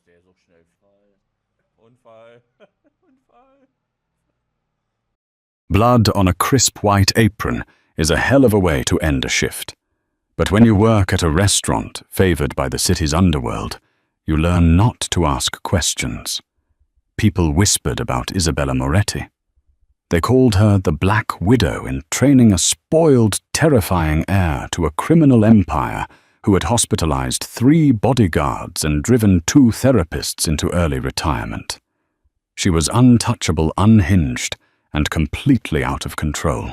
ist der so schnell frei. Unfall. Unfall. Blood on a crisp white apron is a hell of a way to end a shift. But when you work at a restaurant favored by the city's underworld, you learn not to ask questions. People whispered about Isabella Moretti. They called her the Black Widow in training a spoiled, terrifying heir to a criminal empire who had hospitalized 3 bodyguards and driven 2 therapists into early retirement. She was untouchable, unhinged, and completely out of control.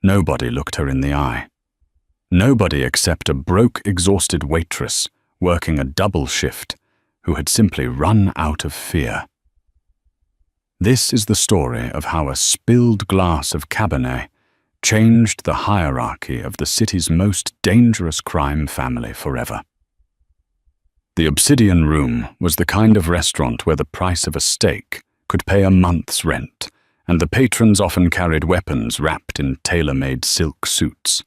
Nobody looked her in the eye. Nobody except a broke, exhausted waitress working a double shift who had simply run out of fear. This is the story of how a spilled glass of Cabernet changed the hierarchy of the city's most dangerous crime family forever. The Obsidian Room was the kind of restaurant where the price of a steak could pay a month's rent, and the patrons often carried weapons wrapped in tailor-made silk suits.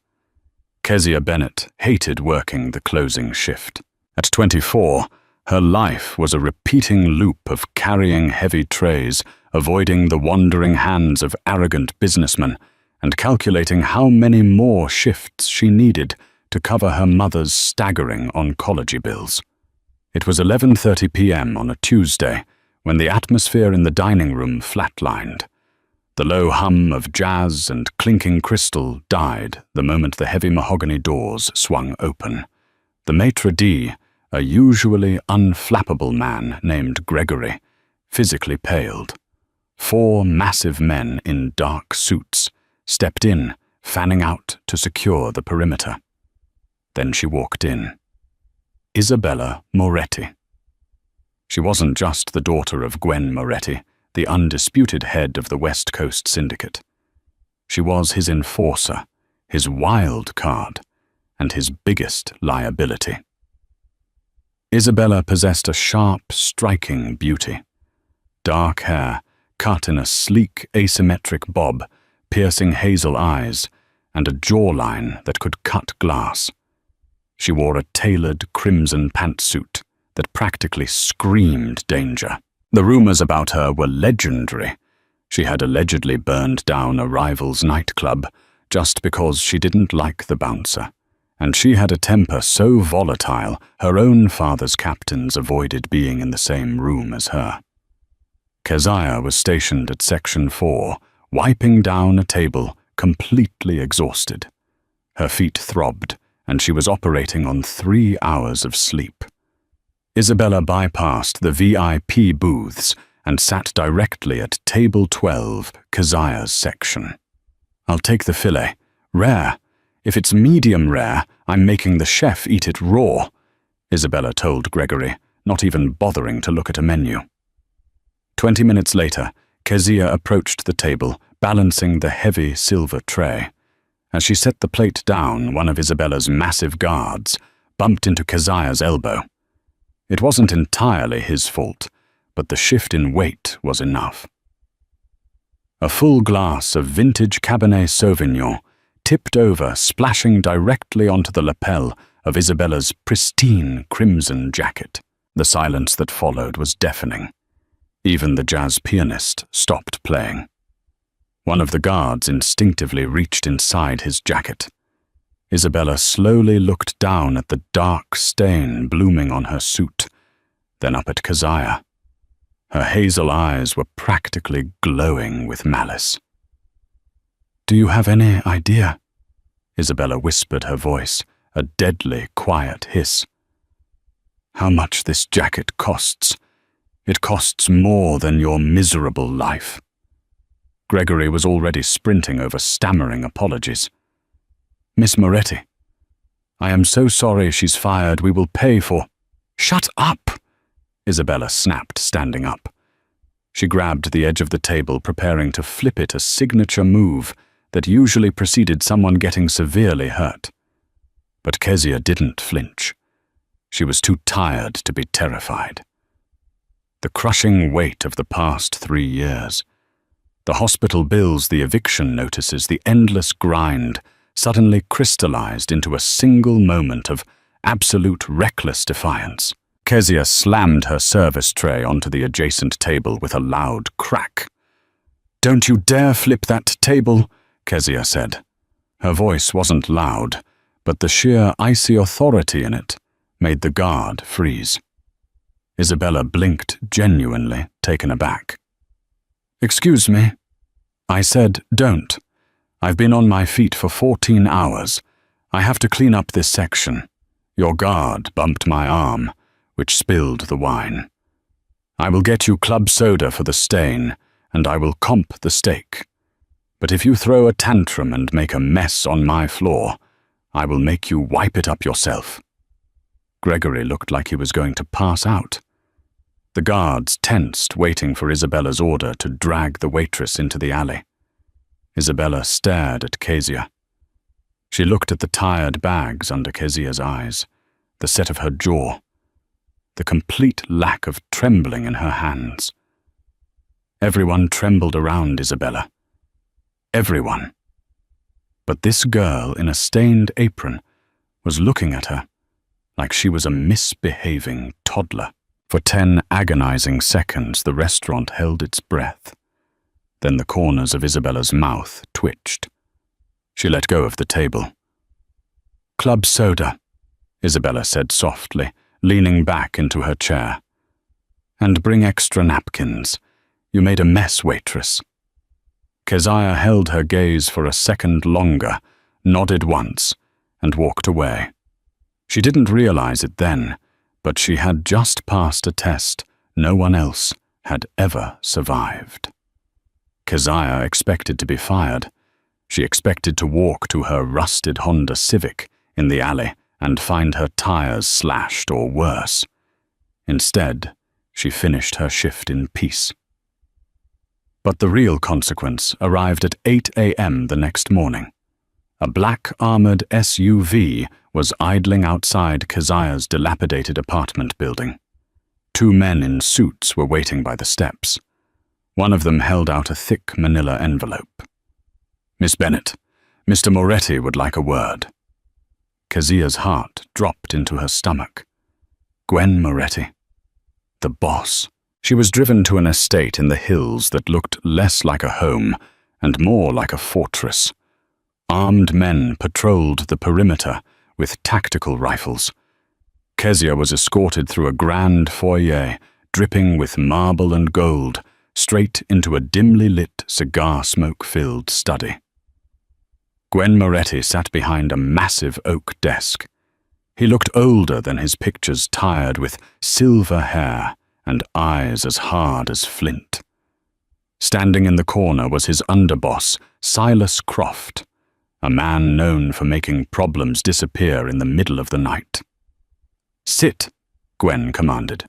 Kezia Bennett hated working the closing shift. At 24, her life was a repeating loop of carrying heavy trays, avoiding the wandering hands of arrogant businessmen, and calculating how many more shifts she needed to cover her mother's staggering oncology bills. It was 11:30 p.m. on a Tuesday when the atmosphere in the dining room flatlined. The low hum of jazz and clinking crystal died the moment the heavy mahogany doors swung open. The maitre d', a usually unflappable man named Gregory, physically paled. 4 massive men in dark suits stepped in, fanning out to secure the perimeter. Then she walked in. Isabella Moretti. She wasn't just the daughter of Gwen Moretti, the undisputed head of the West Coast Syndicate. She was his enforcer, his wild card, and his biggest liability. Isabella possessed a sharp, striking beauty. Dark hair, cut in a sleek, asymmetric bob, piercing hazel eyes, and a jawline that could cut glass. She wore a tailored crimson pantsuit that practically screamed danger. The rumors about her were legendary. She had allegedly burned down a rival's nightclub just because she didn't like the bouncer, and she had a temper so volatile her own father's captains avoided being in the same room as her. Kezia was stationed at Section 4, wiping down a table, completely exhausted. Her feet throbbed, and she was operating on 3 hours of sleep. Isabella bypassed the VIP booths and sat directly at Table 12, Kezia's section. "I'll take the filet. Rare. If it's medium rare, I'm making the chef eat it raw," Isabella told Gregory, not even bothering to look at a menu. 20 minutes later, Kezia approached the table, balancing the heavy silver tray. As she set the plate down, one of Isabella's massive guards bumped into Kezia's elbow. It wasn't entirely his fault, but the shift in weight was enough. A full glass of vintage Cabernet Sauvignon tipped over, splashing directly onto the lapel of Isabella's pristine crimson jacket. The silence that followed was deafening. Even the jazz pianist stopped playing. One of the guards instinctively reached inside his jacket. Isabella slowly looked down at the dark stain blooming on her suit, then up at Kezia. Her hazel eyes were practically glowing with malice. "Do you have any idea?" Isabella whispered, her voice a deadly, quiet hiss. "How much this jacket costs? It costs more than your miserable life." Gregory was already sprinting over stammering apologies. "Miss Moretti, I am so sorry she's fired. We will pay for—" "Shut up!" Isabella snapped, standing up. She grabbed the edge of the table, preparing to flip it, a signature move that usually preceded someone getting severely hurt. But Kezia didn't flinch. She was too tired to be terrified. The crushing weight of the past 3 years, the hospital bills, the eviction notices, the endless grind, suddenly crystallized into a single moment of absolute reckless defiance. Kezia slammed her service tray onto the adjacent table with a loud crack. "Don't you dare flip that table," Kezia said. Her voice wasn't loud, but the sheer icy authority in it made the guard freeze. Isabella blinked, genuinely taken aback. "Excuse me." I said, "Don't. I've been on my feet for 14 hours. I have to clean up this section. Your guard bumped my arm, which spilled the wine. I will get you club soda for the stain, and I will comp the steak. But if you throw a tantrum and make a mess on my floor, I will make you wipe it up yourself." Gregory looked like he was going to pass out. The guards tensed, waiting for Isabella's order to drag the waitress into the alley. Isabella stared at Kezia. She looked at the tired bags under Kezia's eyes, the set of her jaw, the complete lack of trembling in her hands. Everyone trembled around Isabella. Everyone. But this girl in a stained apron was looking at her like she was a misbehaving toddler. For 10 agonizing seconds, the restaurant held its breath. Then the corners of Isabella's mouth twitched. She let go of the table. "Club soda," Isabella said softly, leaning back into her chair. "And bring extra napkins. You made a mess, waitress." Kezia held her gaze for a second longer, nodded once, and walked away. She didn't realize it then, but she had just passed a test no one else had ever survived. Kezia expected to be fired. She expected to walk to her rusted Honda Civic in the alley and find her tires slashed or worse. Instead, she finished her shift in peace. But the real consequence arrived at 8 a.m. the next morning. A black armored SUV was idling outside Kezia's dilapidated apartment building. 2 men in suits were waiting by the steps. One of them held out a thick manila envelope. "Miss Bennett, Mr. Moretti would like a word." Kezia's heart dropped into her stomach. Gwen Moretti. The boss. She was driven to an estate in the hills that looked less like a home and more like a fortress. Armed men patrolled the perimeter with tactical rifles. Kezia was escorted through a grand foyer, dripping with marble and gold, straight into a dimly lit, cigar smoke-filled study. Gwen Moretti sat behind a massive oak desk. He looked older than his pictures, tired, with silver hair and eyes as hard as flint. Standing in the corner was his underboss, Silas Croft, a man known for making problems disappear in the middle of the night. "Sit," Gwen commanded.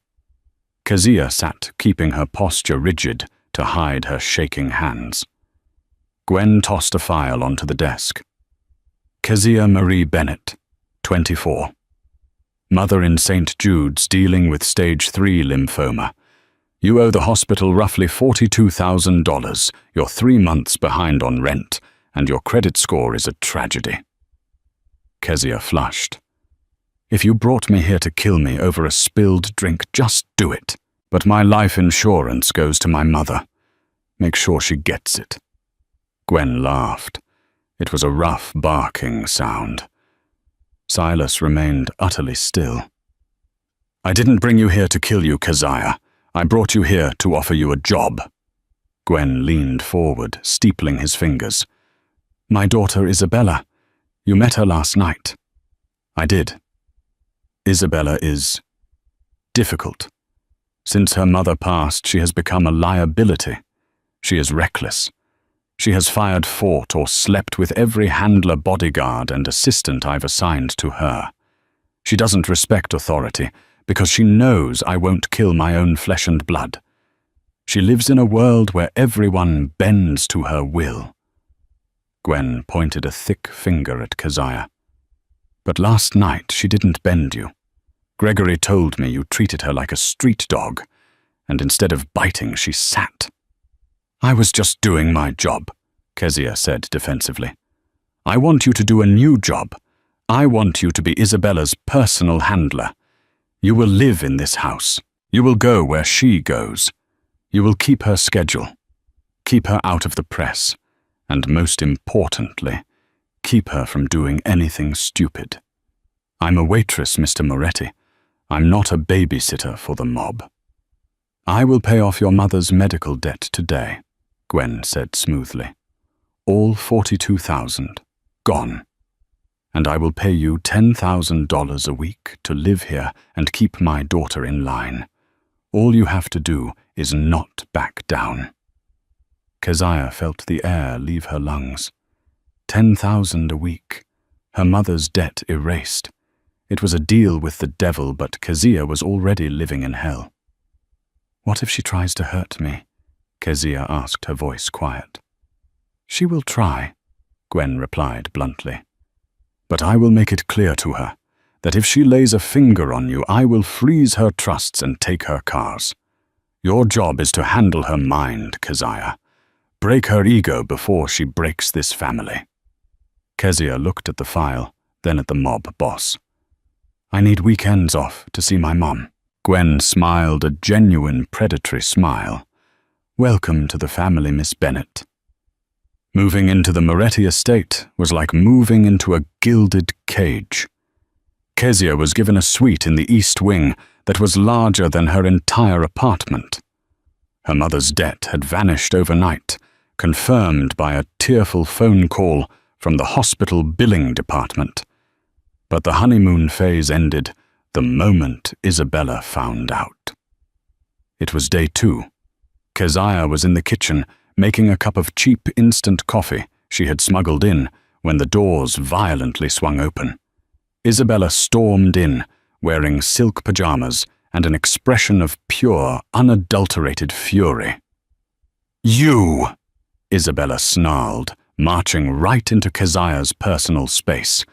Kezia sat, keeping her posture rigid to hide her shaking hands. Gwen tossed a file onto the desk. "Kezia Marie Bennett, 24. Mother in St. Jude's, dealing with stage 3 lymphoma. You owe the hospital roughly $42,000. You're 3 months behind on rent, and your credit score is a tragedy." Kezia flushed. "If you brought me here to kill me over a spilled drink, just do it. But my life insurance goes to my mother. Make sure she gets it." Gwen laughed. It was a rough, barking sound. Silas remained utterly still. "I didn't bring you here to kill you, Kezia. I brought you here to offer you a job." Gwen leaned forward, steepling his fingers. "My daughter Isabella. You met her last night." "I did. Isabella is difficult. Since her mother passed, she has become a liability. She is reckless. She has fired, fought, or slept with every handler, bodyguard, and assistant I've assigned to her. She doesn't respect authority because she knows I won't kill my own flesh and blood. She lives in a world where everyone bends to her will." Gwen pointed a thick finger at Kezia. "But last night she didn't bend you. Gregory told me you treated her like a street dog, and instead of biting, she sat." "I was just doing my job," Kezia said defensively. "I want you to do a new job. I want you to be Isabella's personal handler. You will live in this house. You will go where she goes. You will keep her schedule. Keep her out of the press. And most importantly, keep her from doing anything stupid. I'm a waitress, Mr. Moretti. I'm not a babysitter for the mob. I will pay off your mother's medical debt today, Gwen said smoothly. All $42,000, gone. And I will pay you $10,000 a week to live here and keep my daughter in line. All you have to do is not back down. Keziah felt the air leave her lungs. $10,000 a week. Her mother's debt erased. It was a deal with the devil, but Keziah was already living in hell. What if she tries to hurt me? Keziah asked, her voice quiet. She will try, Gwen replied bluntly. But I will make it clear to her that if she lays a finger on you, I will freeze her trusts and take her cars. Your job is to handle her mind, Keziah. Break her ego before she breaks this family. Keziah looked at the file, then at the mob boss. I need weekends off to see my mom. Gwen smiled a genuine predatory smile. Welcome to the family, Miss Bennett. Moving into the Moretti estate was like moving into a gilded cage. Keziah was given a suite in the East Wing that was larger than her entire apartment. Her mother's debt had vanished overnight, confirmed by a tearful phone call from the hospital billing department. But the honeymoon phase ended the moment Isabella found out. It was day 2. Keziah was in the kitchen, making a cup of cheap instant coffee she had smuggled in when the doors violently swung open. Isabella stormed in, wearing silk pajamas and an expression of pure, unadulterated fury. You! Isabella snarled, marching right into Keziah's personal space.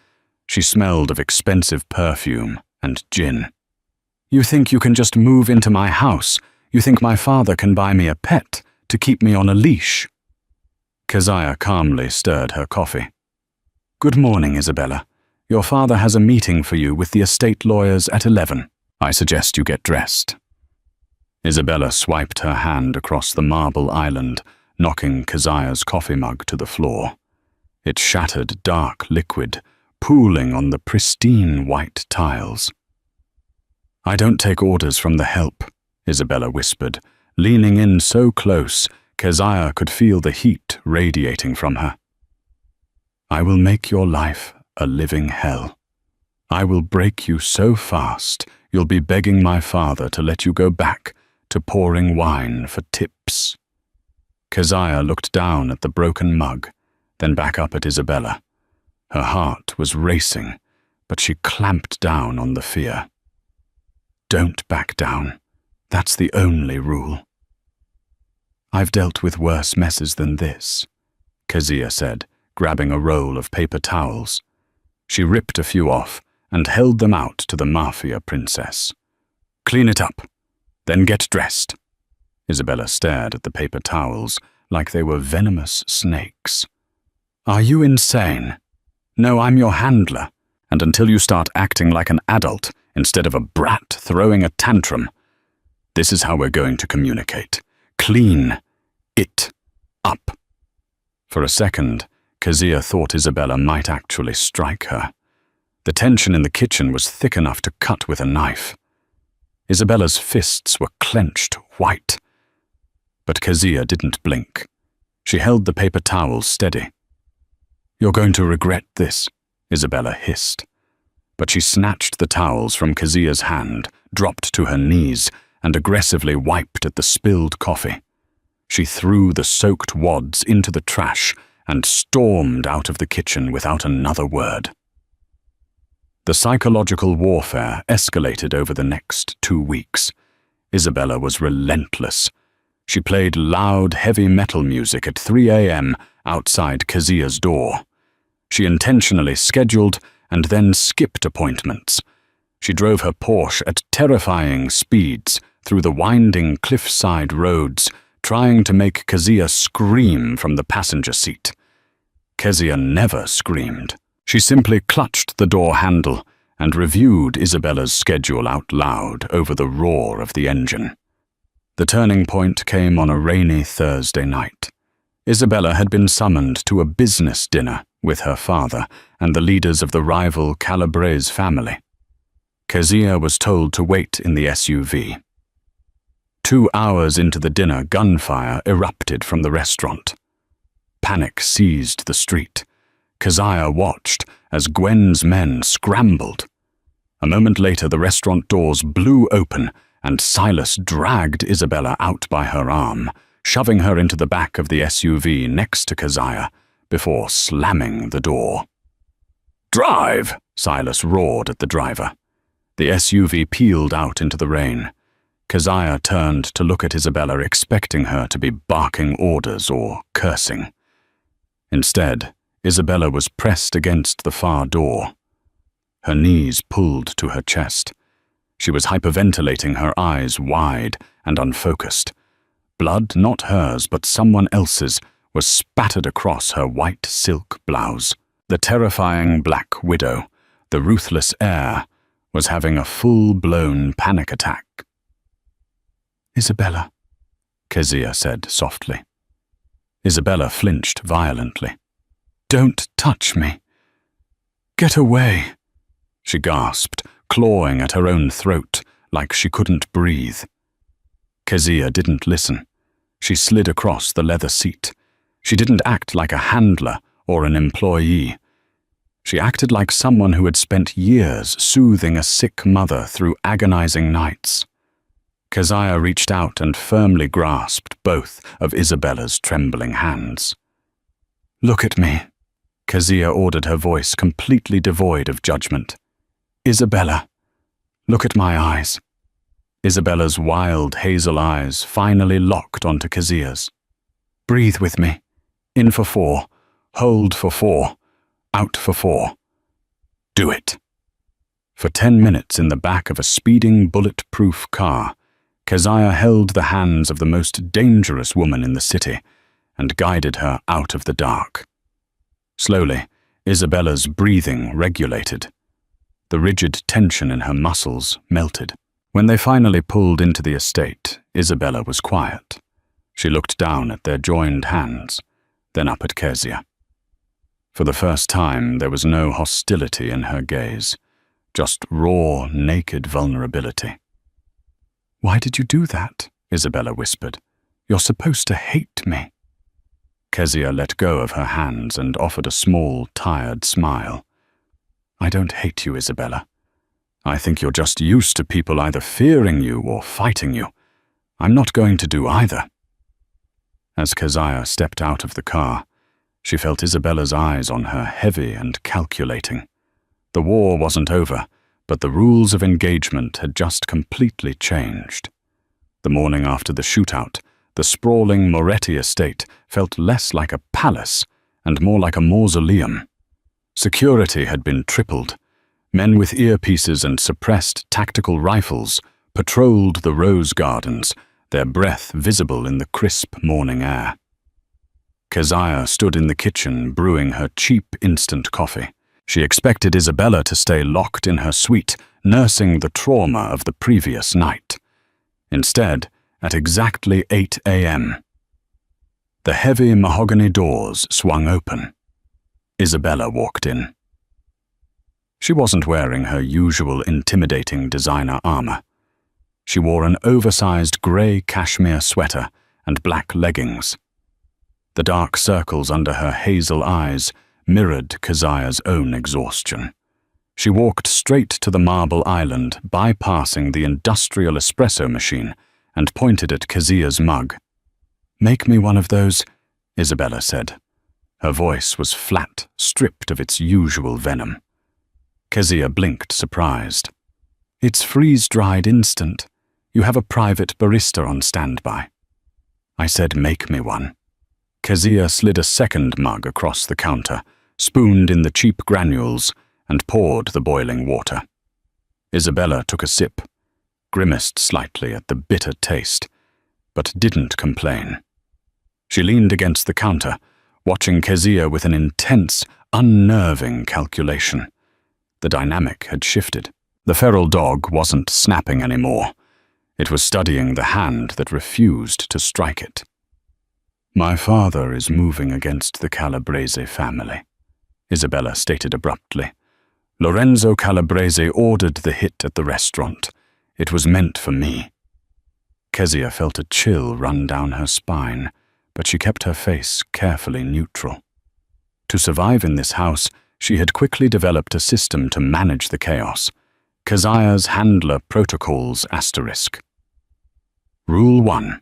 She smelled of expensive perfume and gin. You think you can just move into my house? You think my father can buy me a pet to keep me on a leash? Keziah calmly stirred her coffee. Good morning, Isabella. Your father has a meeting for you with the estate lawyers at 11. I suggest you get dressed. Isabella swiped her hand across the marble island, knocking Keziah's coffee mug to the floor. It shattered dark liquid, pooling on the pristine white tiles. I don't take orders from the help, Isabella whispered, leaning in so close Keziah could feel the heat radiating from her. I will make your life a living hell. I will break you so fast you'll be begging my father to let you go back to pouring wine for tips. Keziah looked down at the broken mug, then back up at Isabella. Her heart was racing, but she clamped down on the fear. Don't back down. That's the only rule. I've dealt with worse messes than this, Keziah said, grabbing a roll of paper towels. She ripped a few off and held them out to the Mafia princess. Clean it up, then get dressed. Isabella stared at the paper towels like they were venomous snakes. Are you insane? No, I'm your handler, and until you start acting like an adult instead of a brat throwing a tantrum, this is how we're going to communicate. Clean it up. For a second, Keziah thought Isabella might actually strike her. The tension in the kitchen was thick enough to cut with a knife. Isabella's fists were clenched white. But Keziah didn't blink. She held the paper towels steady. You're going to regret this, Isabella hissed. But she snatched the towels from Keziah's hand, dropped to her knees, and aggressively wiped at the spilled coffee. She threw the soaked wads into the trash and stormed out of the kitchen without another word. The psychological warfare escalated over the next 2 weeks. Isabella was relentless. She played loud, heavy metal music at 3 a.m. outside Keziah's door. She intentionally scheduled and then skipped appointments. She drove her Porsche at terrifying speeds through the winding cliffside roads, trying to make Keziah scream from the passenger seat. Keziah never screamed. She simply clutched the door handle and reviewed Isabella's schedule out loud over the roar of the engine. The turning point came on a rainy Thursday night. Isabella had been summoned to a business dinner with her father and the leaders of the rival Calabrese family. Kezia was told to wait in the SUV. 2 hours into the dinner, gunfire erupted from the restaurant. Panic seized the street. Kezia watched as Gwen's men scrambled. A moment later, the restaurant doors blew open and Silas dragged Isabella out by her arm, shoving her into the back of the SUV next to Kezia before slamming the door. "Drive!" Silas roared at the driver. The SUV peeled out into the rain. Kezia turned to look at Isabella, expecting her to be barking orders or cursing. Instead, Isabella was pressed against the far door. Her knees pulled to her chest. She was hyperventilating, her eyes wide and unfocused. Blood, not hers but someone else's, was spattered across her white silk blouse. The terrifying Black Widow, the ruthless heir, was having a full-blown panic attack. "Isabella," Kezia said softly. Isabella flinched violently. "Don't touch me. Get away," she gasped, clawing at her own throat like she couldn't breathe. Kezia didn't listen. She slid across the leather seat. She didn't act like a handler or an employee. She acted like someone who had spent years soothing a sick mother through agonizing nights. Kezia reached out and firmly grasped both of Isabella's trembling hands. "Look at me," Kezia ordered, her voice completely devoid of judgment. "Isabella, look at my eyes." Isabella's wild hazel eyes finally locked onto Kezia's. "Breathe with me. In for 4, hold for 4, out for 4. Do it." For 10 minutes in the back of a speeding bulletproof car, Kezia held the hands of the most dangerous woman in the city and guided her out of the dark. Slowly, Isabella's breathing regulated. The rigid tension in her muscles melted. When they finally pulled into the estate, Isabella was quiet. She looked down at their joined hands, then up at Kezia. For the first time, there was no hostility in her gaze, just raw, naked vulnerability. "Why did you do that?" Isabella whispered. "You're supposed to hate me." Kezia let go of her hands and offered a small, tired smile. "I don't hate you, Isabella. I think you're just used to people either fearing you or fighting you. I'm not going to do either." As Kezia stepped out of the car, she felt Isabella's eyes on her, heavy and calculating. The war wasn't over, but the rules of engagement had just completely changed. The morning after the shootout, the sprawling Moretti estate felt less like a palace and more like a mausoleum. Security had been tripled. Men with earpieces and suppressed tactical rifles patrolled the rose gardens, their breath visible in the crisp morning air. Kezia stood in the kitchen brewing her cheap instant coffee. She expected Isabella to stay locked in her suite, nursing the trauma of the previous night. Instead, at exactly 8 a.m., the heavy mahogany doors swung open. Isabella walked in. She wasn't wearing her usual intimidating designer armor. She wore an oversized grey cashmere sweater and black leggings. The dark circles under her hazel eyes mirrored Kezia's own exhaustion. She walked straight to the marble island, bypassing the industrial espresso machine, and pointed at Kezia's mug. "Make me one of those," Isabella said. Her voice was flat, stripped of its usual venom. Kezia blinked, surprised. "It's freeze-dried instant. You have a private barista on standby." I said, "Make me one." Kezia slid a second mug across the counter, spooned in the cheap granules, and poured the boiling water. Isabella took a sip, grimaced slightly at the bitter taste, but didn't complain. She leaned against the counter, watching Kezia with an intense, unnerving calculation. The dynamic had shifted. The feral dog wasn't snapping anymore. It was studying the hand that refused to strike it. "My father is moving against the Calabrese family," Isabella stated abruptly. "Lorenzo Calabrese ordered the hit at the restaurant. It was meant for me." Kezia felt a chill run down her spine, but she kept her face carefully neutral. To survive in this house, she had quickly developed a system to manage the chaos. Kezia's Handler Protocols *. Rule 1.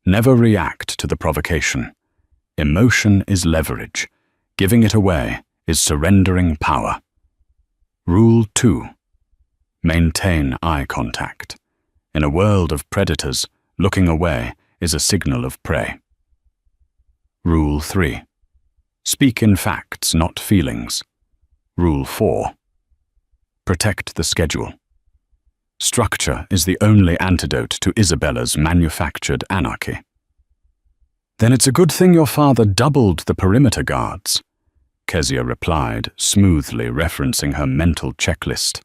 Never react to the provocation. Emotion is leverage. Giving it away is surrendering power. Rule 2. Maintain eye contact. In a world of predators, looking away is a signal of prey. Rule 3. Speak in facts, not feelings. Rule 4. Protect the schedule. Structure is the only antidote to Isabella's manufactured anarchy. "Then it's a good thing your father doubled the perimeter guards," Kezia replied, smoothly referencing her mental checklist.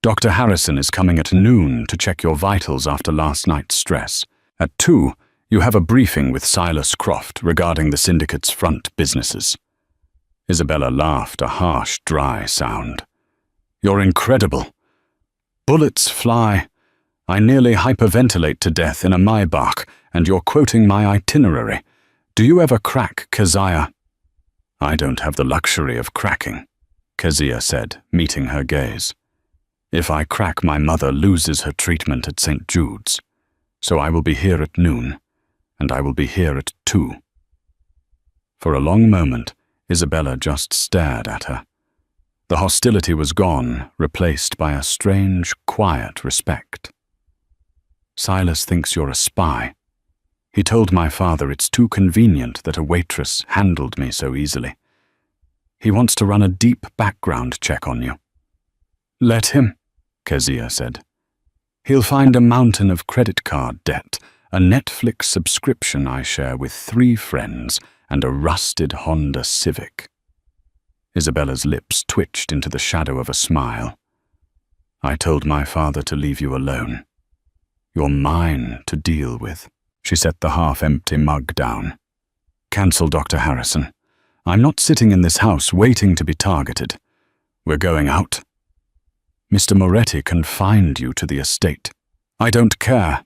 "Dr. Harrison is coming at noon to check your vitals after last night's stress. At 2, you have a briefing with Silas Croft regarding the syndicate's front businesses." Isabella laughed a harsh, dry sound. "You're incredible. Bullets fly. I nearly hyperventilate to death in a Maybach, and you're quoting my itinerary. Do you ever crack, Kezia?" "I don't have the luxury of cracking," Kezia said, meeting her gaze. "If I crack, my mother loses her treatment at St. Jude's. So I will be here at noon, and I will be here at 2. For a long moment, Isabella just stared at her. The hostility was gone, replaced by a strange, quiet respect. "Silas thinks you're a spy. He told my father it's too convenient that a waitress handled me so easily. He wants to run a deep background check on you." "Let him," Kezia said. "He'll find a mountain of credit card debt, a Netflix subscription I share with 3 friends, and a rusted Honda Civic." Isabella's lips twitched into the shadow of a smile. "I told my father to leave you alone. You're mine to deal with." She set the half-empty mug down. "Cancel Dr. Harrison. I'm not sitting in this house waiting to be targeted. We're going out. Mr. Moretti confined you to the estate." "I don't care,"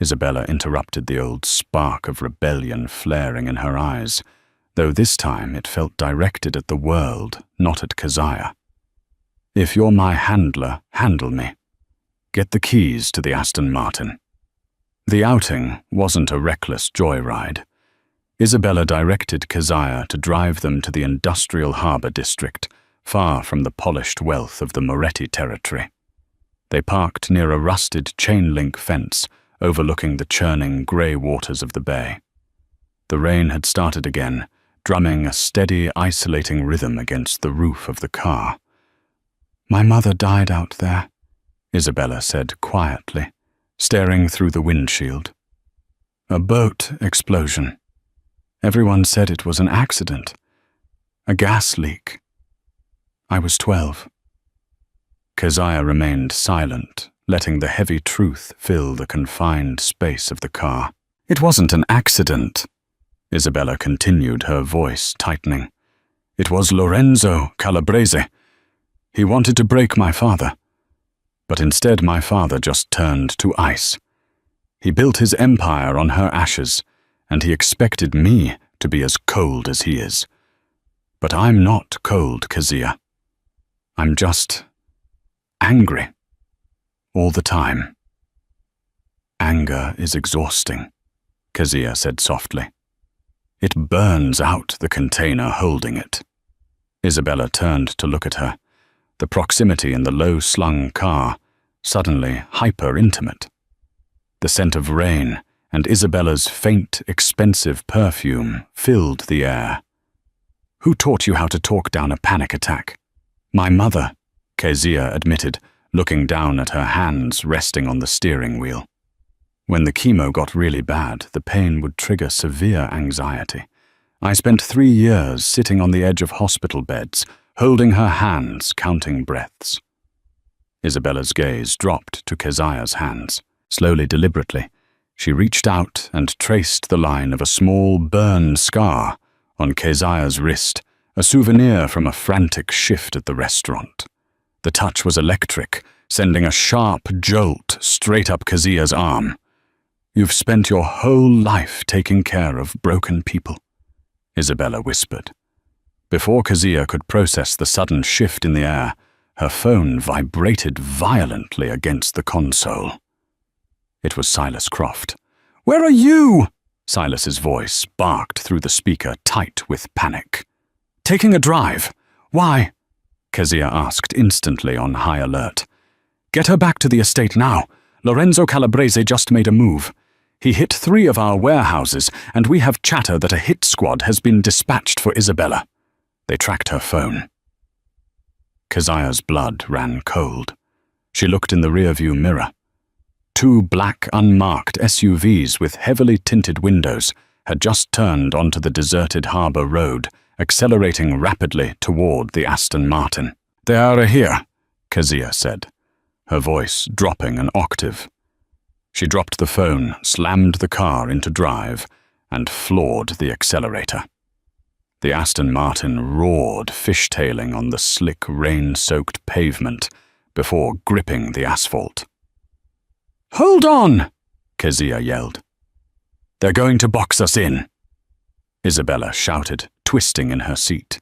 Isabella interrupted, the old spark of rebellion flaring in her eyes, though this time it felt directed at the world, not at Kezia. "If you're my handler, handle me. Get the keys to the Aston Martin." The outing wasn't a reckless joyride. Isabella directed Kezia to drive them to the industrial harbour district, far from the polished wealth of the Moretti territory. They parked near a rusted chain-link fence overlooking the churning grey waters of the bay. The rain had started again, drumming a steady, isolating rhythm against the roof of the car. "My mother died out there," Isabella said quietly, staring through the windshield. "A boat explosion. Everyone said it was an accident. A gas leak. I was 12. Kezia remained silent, letting the heavy truth fill the confined space of the car. "It wasn't an accident," Isabella continued, her voice tightening. "It was Lorenzo Calabrese. He wanted to break my father. But instead my father just turned to ice. He built his empire on her ashes, and he expected me to be as cold as he is. But I'm not cold, Kezia. I'm just angry. All the time." "Anger is exhausting," Kezia said softly. "It burns out the container holding it." Isabella turned to look at her, the proximity in the low-slung car suddenly hyper-intimate. The scent of rain and Isabella's faint, expensive perfume filled the air. "Who taught you how to talk down a panic attack?" "My mother," Kezia admitted, looking down at her hands resting on the steering wheel. "When the chemo got really bad, the pain would trigger severe anxiety. I spent 3 years sitting on the edge of hospital beds, holding her hands, counting breaths. Isabella's gaze dropped to Keziah's hands. Slowly, deliberately, she reached out and traced the line of a small burn scar on Keziah's wrist, a souvenir from a frantic shift at the restaurant. The touch was electric, sending a sharp jolt straight up Keziah's arm. "You've spent your whole life taking care of broken people," Isabella whispered. Before Keziah could process the sudden shift in the air, her phone vibrated violently against the console. It was Silas Croft. "Where are you?" Silas's voice barked through the speaker, tight with panic. "Taking a drive. Why?" Keziah asked, instantly on high alert. "Get her back to the estate now. Lorenzo Calabrese just made a move. He hit 3 of our warehouses, and we have chatter that a hit squad has been dispatched for Isabella." They tracked her phone. Keziah's blood ran cold. She looked in the rearview mirror. 2 black, unmarked SUVs with heavily tinted windows had just turned onto the deserted harbour road, accelerating rapidly toward the Aston Martin. "They are here," Keziah said, her voice dropping an octave. She dropped the phone, slammed the car into drive, and floored the accelerator. The Aston Martin roared, fishtailing on the slick, rain-soaked pavement before gripping the asphalt. "Hold on!" Keziah yelled. "They're going to box us in," Isabella shouted, twisting in her seat.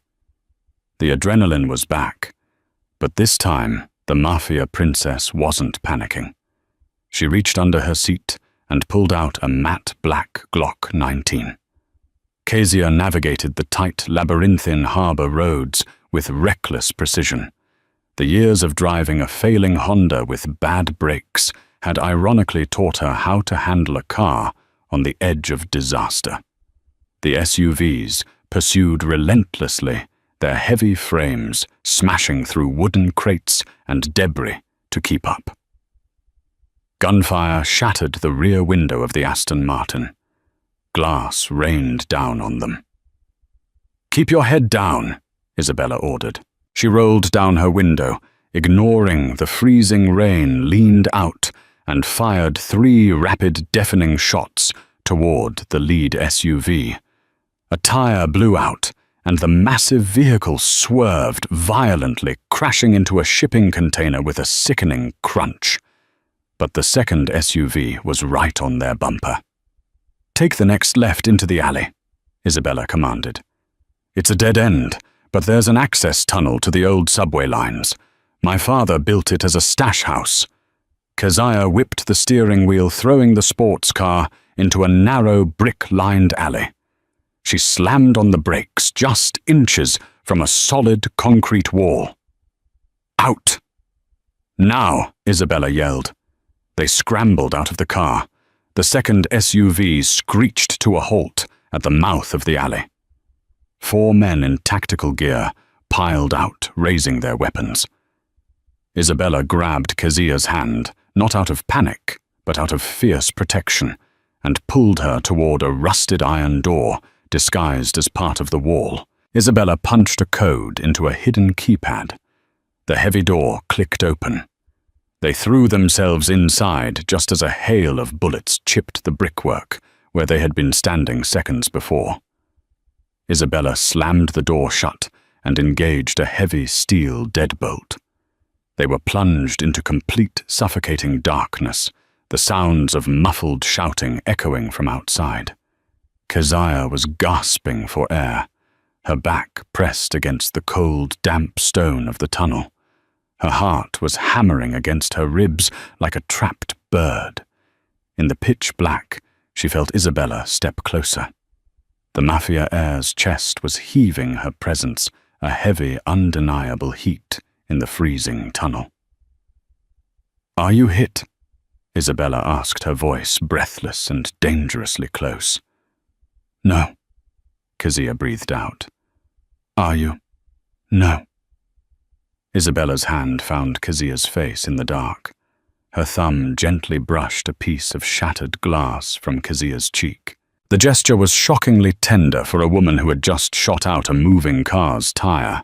The adrenaline was back, but this time the Mafia princess wasn't panicking. She reached under her seat and pulled out a matte black Glock 19. Keziah navigated the tight, labyrinthine harbour roads with reckless precision. The years of driving a failing Honda with bad brakes had ironically taught her how to handle a car on the edge of disaster. The SUVs pursued relentlessly, their heavy frames smashing through wooden crates and debris to keep up. Gunfire shattered the rear window of the Aston Martin. Glass rained down on them. "Keep your head down," Isabella ordered. She rolled down her window, ignoring the freezing rain, leaned out, and fired 3 rapid, deafening shots toward the lead SUV. A tire blew out, and the massive vehicle swerved violently, crashing into a shipping container with a sickening crunch. But the second SUV was right on their bumper. "Take the next left into the alley," Isabella commanded. "It's a dead end, but there's an access tunnel to the old subway lines. My father built it as a stash house." Keziah whipped the steering wheel, throwing the sports car into a narrow, brick-lined alley. She slammed on the brakes just inches from a solid concrete wall. "Out!" "Now!" Isabella yelled. They scrambled out of the car. The second SUV screeched to a halt at the mouth of the alley. 4 men in tactical gear piled out, raising their weapons. Isabella grabbed Keziah's hand, not out of panic, but out of fierce protection, and pulled her toward a rusted iron door disguised as part of the wall. Isabella punched a code into a hidden keypad. The heavy door clicked open. They threw themselves inside just as a hail of bullets chipped the brickwork where they had been standing seconds before. Isabella slammed the door shut and engaged a heavy steel deadbolt. They were plunged into complete suffocating darkness, the sounds of muffled shouting echoing from outside. Keziah was gasping for air, her back pressed against the cold, damp stone of the tunnel. Her heart was hammering against her ribs like a trapped bird. In the pitch black, she felt Isabella step closer. The Mafia heir's chest was heaving her presence, a heavy, undeniable heat in the freezing tunnel. "Are you hit?" Isabella asked, her voice breathless and dangerously close. "No," Keziah breathed out. "Are you?" "No." Isabella's hand found Keziah's face in the dark. Her thumb gently brushed a piece of shattered glass from Keziah's cheek. The gesture was shockingly tender for a woman who had just shot out a moving car's tire.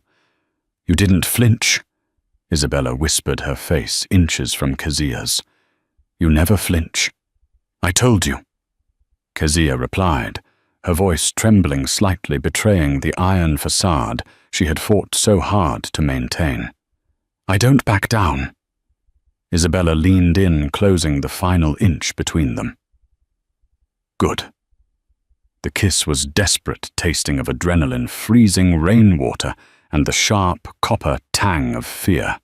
You didn't flinch, Isabella whispered, her face inches from Keziah's. You never flinch. I told you. Kezia replied, her voice trembling slightly, betraying the iron facade she had fought so hard to maintain. I don't back down. Isabella leaned in, closing the final inch between them. Good. The kiss was desperate, tasting of adrenaline, freezing rainwater, and the sharp copper tang of fear.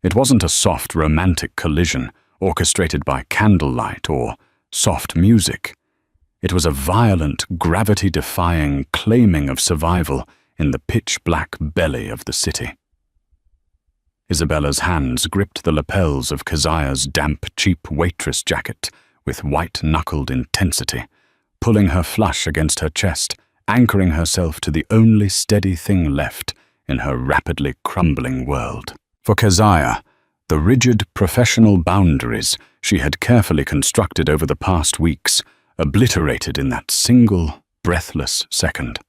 It wasn't a soft romantic collision orchestrated by candlelight or soft music. It was a violent, gravity-defying claiming of survival in the pitch-black belly of the city. Isabella's hands gripped the lapels of Keziah's damp, cheap Waitress jacket with white-knuckled intensity, pulling her flush against her chest, anchoring herself to the only steady thing left in her rapidly crumbling world. For Keziah, the rigid professional boundaries she had carefully constructed over the past weeks obliterated in that single, breathless second.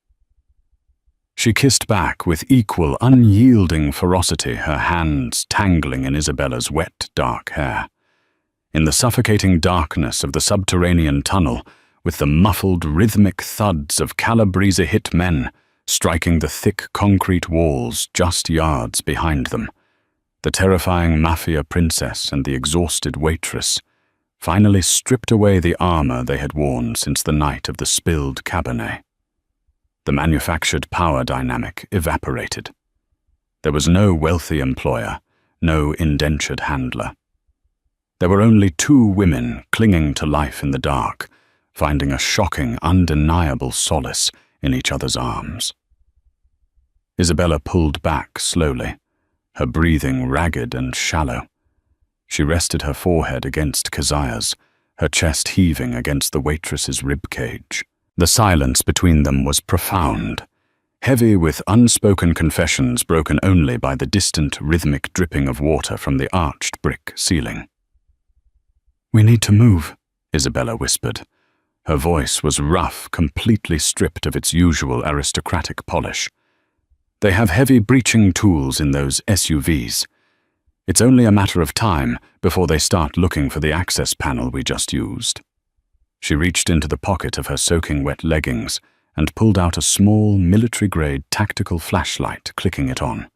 She kissed back with equal, unyielding ferocity, her hands tangling in Isabella's wet, dark hair. In the suffocating darkness of the subterranean tunnel, with the muffled, rhythmic thuds of Calabrese hit men striking the thick concrete walls just yards behind them, the terrifying Mafia princess and the exhausted Waitress finally stripped away the armor they had worn since the night of the spilled Cabernet. The manufactured power dynamic evaporated. There was no wealthy employer, no indentured handler. There were only two women clinging to life in the dark, finding a shocking, undeniable solace in each other's arms. Isabella pulled back slowly, her breathing ragged and shallow. She rested her forehead against Keziah's, her chest heaving against the Waitress's ribcage. The silence between them was profound, heavy with unspoken confessions broken only by the distant rhythmic dripping of water from the arched brick ceiling. "We need to move," Isabella whispered. Her voice was rough, completely stripped of its usual aristocratic polish. "They have heavy breaching tools in those SUVs. It's only a matter of time before they start looking for the access panel we just used." She reached into the pocket of her soaking wet leggings and pulled out a small, military-grade tactical flashlight, clicking it on.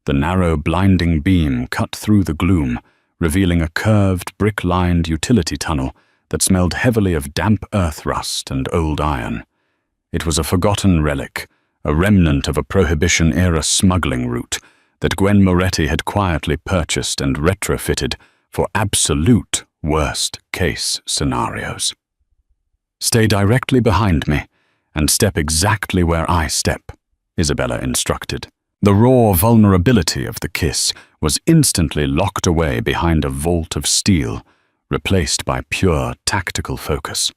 The narrow, blinding beam cut through the gloom, revealing a curved, brick-lined utility tunnel that smelled heavily of damp earth rust and old iron. It was a forgotten relic, a remnant of a Prohibition-era smuggling route that Gwen Moretti had quietly purchased and retrofitted for absolute worst-case scenarios. "Stay directly behind me and step exactly where I step," Isabella instructed. The raw vulnerability of the kiss was instantly locked away behind a vault of steel, replaced by pure tactical focus.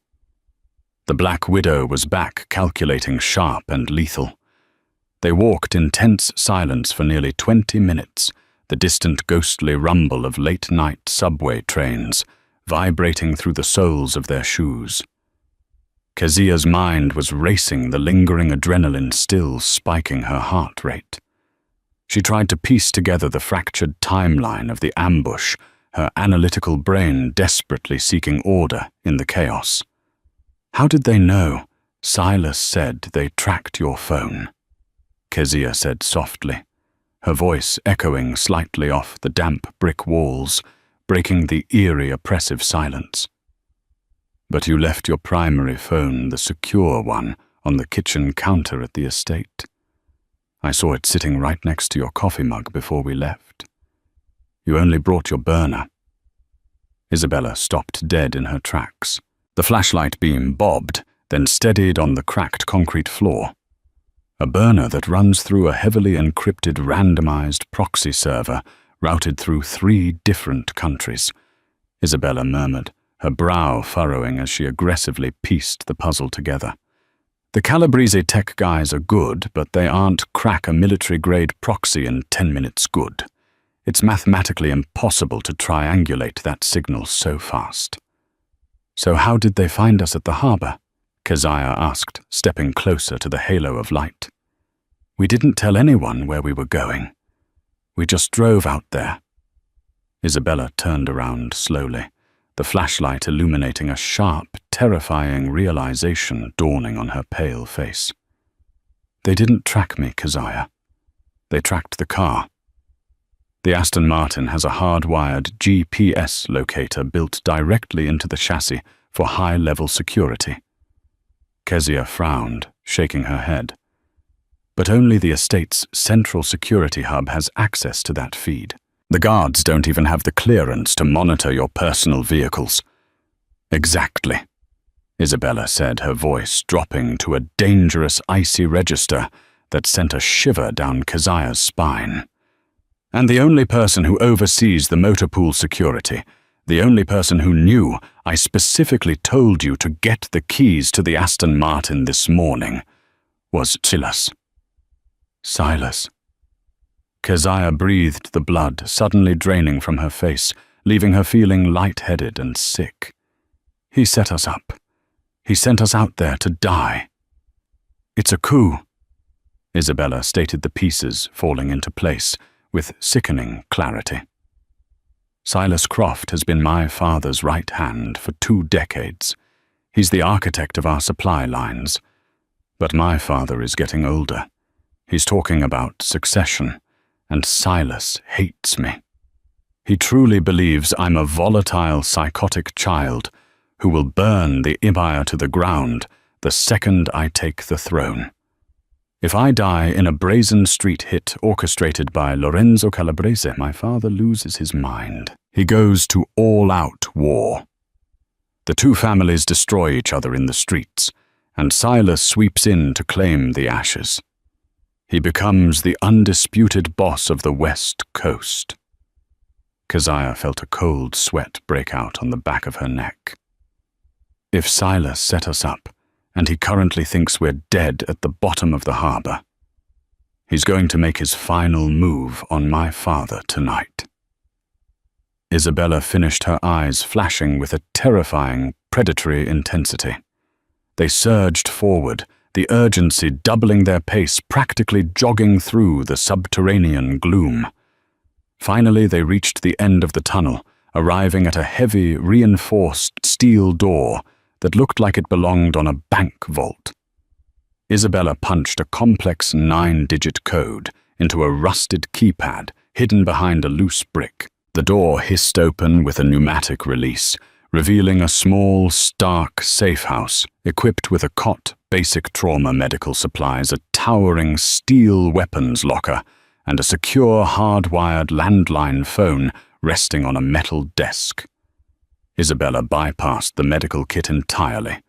The Black Widow was back, calculating, sharp and lethal. They walked in tense silence for nearly 20 minutes, the distant ghostly rumble of late-night subway trains vibrating through the soles of their shoes. Keziah's mind was racing, the lingering adrenaline still spiking her heart rate. She tried to piece together the fractured timeline of the ambush, her analytical brain desperately seeking order in the chaos. "How did they know? Silas said they tracked your phone," Keziah said softly, her voice echoing slightly off the damp brick walls, breaking the eerie, oppressive silence. "But you left your primary phone, the secure one, on the kitchen counter at the estate. I saw it sitting right next to your coffee mug before we left. You only brought your burner." Isabella stopped dead in her tracks. The flashlight beam bobbed, then steadied on the cracked concrete floor. A burner that runs through a heavily encrypted randomized proxy server routed through 3 different countries, Isabella murmured, her brow furrowing as she aggressively pieced the puzzle together. "The Calabrese tech guys are good, but they aren't crack a military-grade proxy in 10 minutes good. It's mathematically impossible to triangulate that signal so fast." "So how did they find us at the harbor?" Keziah asked, stepping closer to the halo of light. "We didn't tell anyone where we were going." We just drove out there. Isabella turned around slowly, the flashlight illuminating a sharp, terrifying realization dawning on her pale face. They didn't track me, Keziah. They tracked the car. The Aston Martin has a hardwired GPS locator built directly into the chassis for high-level security. Kezia frowned, shaking her head. But only the estate's central security hub has access to that feed. The guards don't even have the clearance to monitor your personal vehicles. Exactly, Isabella said, her voice dropping to a dangerous icy register that sent a shiver down Keziah's spine. And the only person who oversees the motor pool security, the only person who knew I specifically told you to get the keys to the Aston Martin this morning, was Silas. Silas. Keziah breathed the blood suddenly draining from her face, leaving her feeling lightheaded and sick. He set us up. He sent us out there to die. It's a coup. Isabella stated the pieces falling into place with sickening clarity. Silas Croft has been my father's right hand for 2 decades. He's the architect of our supply lines. But my father is getting older. He's talking about succession, and Silas hates me. He truly believes I'm a volatile, psychotic child who will burn the empire to the ground the second I take the throne. If I die in a brazen street hit orchestrated by Lorenzo Calabrese, my father loses his mind. He goes to all-out war. The 2 families destroy each other in the streets, and Silas sweeps in to claim the ashes. He becomes the undisputed boss of the West Coast. Keziah felt a cold sweat break out on the back of her neck. If Silas set us up, and he currently thinks we're dead at the bottom of the harbor, he's going to make his final move on my father tonight. Isabella finished, her eyes flashing with a terrifying, predatory intensity. They surged forward, the urgency doubling their pace, practically jogging through the subterranean gloom. Finally, they reached the end of the tunnel, arriving at a heavy, reinforced steel door that looked like it belonged on a bank vault. Isabella punched a complex 9-digit code into a rusted keypad hidden behind a loose brick. The door hissed open with a pneumatic release, revealing a small, stark safe house equipped with a cot, basic trauma medical supplies, a towering steel weapons locker, and a secure hardwired landline phone resting on a metal desk. Isabella bypassed the medical kit entirely.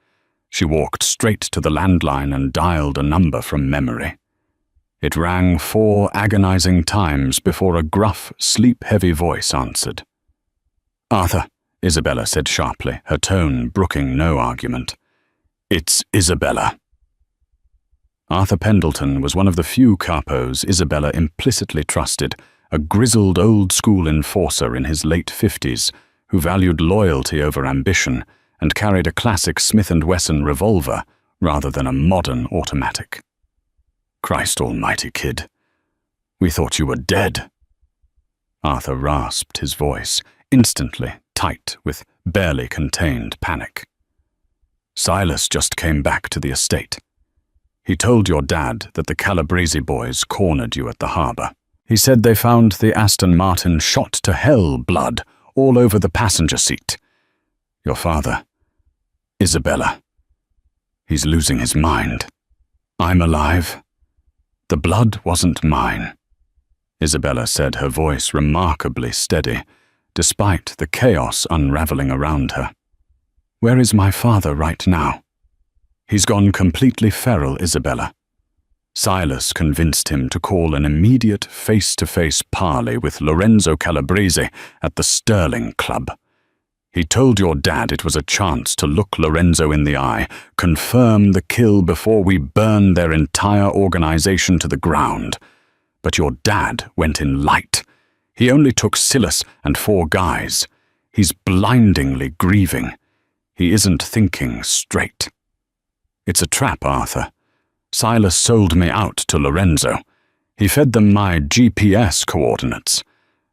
She walked straight to the landline and dialed a number from memory. It rang 4 agonizing times before a gruff, sleep-heavy voice answered. "Arthur," Isabella said sharply, her tone brooking no argument. "It's Isabella." Arthur Pendleton was one of the few capos Isabella implicitly trusted, a grizzled old-school enforcer in his late 50s, who valued loyalty over ambition and carried a classic Smith & Wesson revolver rather than a modern automatic. "Christ almighty, kid. We thought you were dead." Arthur rasped his voice, instantly tight with barely contained panic. "Silas just came back to the estate. He told your dad that the Calabrese boys cornered you at the harbor. He said they found the Aston Martin shot to hell blood all over the passenger seat. Your father, Isabella, he's losing his mind. I'm alive. The blood wasn't mine," Isabella said, her voice remarkably steady, despite the chaos unraveling around her. "Where is my father right now?" "He's gone completely feral, Isabella. Silas convinced him to call an immediate face-to-face parley with Lorenzo Calabrese at the Sterling Club. He told your dad it was a chance to look Lorenzo in the eye, confirm the kill before we burn their entire organization to the ground. But your dad went in light. He only took Silas and 4 guys. He's blindingly grieving. He isn't thinking straight. It's a trap, Arthur. Silas sold me out to Lorenzo. He fed them my GPS coordinates.